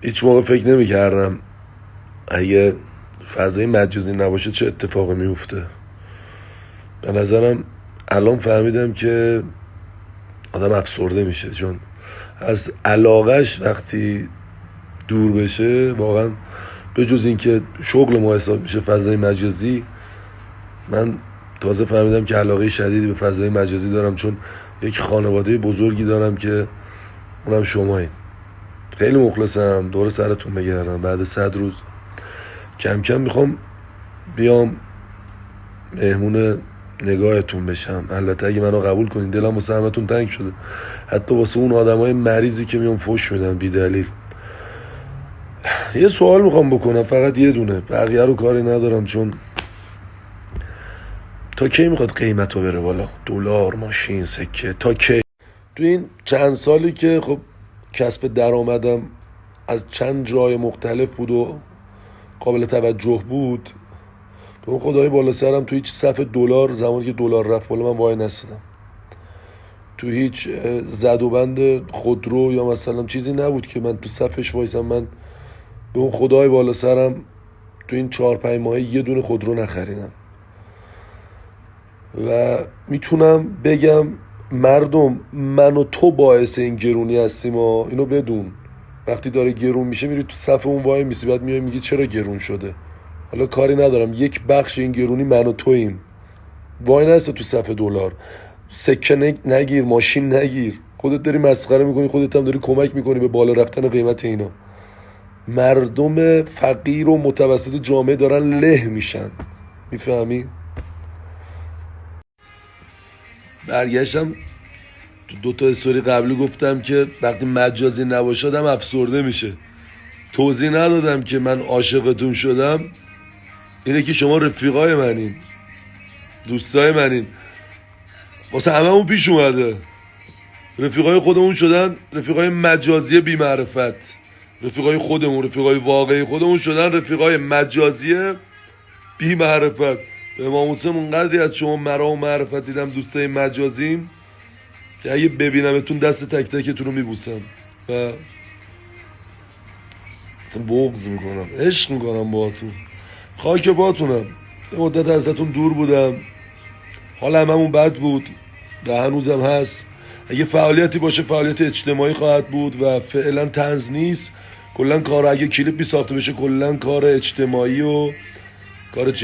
هیچ موقع فکر نمی کردم اگه فضای مجازی نباشه چه اتفاقی میفته. به نظرم الان فهمیدم که آدم افسرده میشه، چون از علاقش وقتی دور بشه واقعا به جز اینکه شغل ما حساب میشه فضای مجازی، من تازه فهمیدم که علاقه شدیدی به فضای مجازی دارم، چون یک خانواده بزرگی دارم که اونم شمایید. خیلی مخلصم، دور سرتون بگردم. بعد 100 روز کم کم میخوام بیام مهمون نگاهتون بشم. البته اگه منو قبول کنین، دلم واسه همتون تنگ شده، حتی واسه اون آدمای مریضی که میام فوش میدن بی دلیل. یه سوال میخوام بکنم، فقط یه دونه، بقیه رو کاری ندارم. چون تا کی میخواد قیمت رو بره بالا؟ دلار، ماشین، سکه، تا کی؟ تو این چند سالی که خب کسب درآمدم از چند جای مختلف بود و قابل توجه بود، تو خدای بالا سرم تو هیچ صف دلار، زمانی که دلار رفت بالا، من وای نستادم. تو هیچ زد و بند خودرو یا مثلا چیزی نبود که من تو صفش وایسم. من به اون خدای بالا سرم تو این 4-5 ماهه یه دونه خودرو نخریدم. و میتونم بگم مردم، من و تو باعث این گرونی هستیم و اینو بدون. وقتی داره گرون میشه میری تو صف اون وای میسی، بعد میای میگی چرا گرون شده. حالا کاری ندارم، یک بخش این گرونی من و توییم. وای نسته تو صف دلار، سکه نگیر، ماشین نگیر، خودت داری مسخره میکنی، خودت هم داری کمک میکنی به بالا رفتن قیمت اینا. مردم فقیر و متوسط جامعه دارن له میشن، میفهمی؟ برگشتم تو 2 استوری قبلی گفتم که وقتی مجازی نباشه آدم افسرده میشه. توضیح ندادم که من عاشقتون شدم اینه که شما رفیقای منین، دوستای منین، واسه همه اون پیش اومده. رفیقای خودمون شدن رفیقای مجازی بی معرفت، رفیقای خودمون، رفیقای واقعی خودمون شدن رفیقای مجازی بی معرفت. به امام حسین اونقدری از شما مرا و معرفت دیدم دوستای مجازیم که اگه ببینمتون دست تک تکتون رو میبوسم و بغض میکنم، عشق میکنم باهاتون، خاک باهاتونم. یه مدت ازتون دور بودم، حال هممون بد بود و هنوزم هست. اگه فعالیتی باشه فعالیت اجتماعی خواهد بود و فعلا طنز نیست. کلا کار اگه کلیپ بی ساخته بشه کلا کار اجتماعی و کار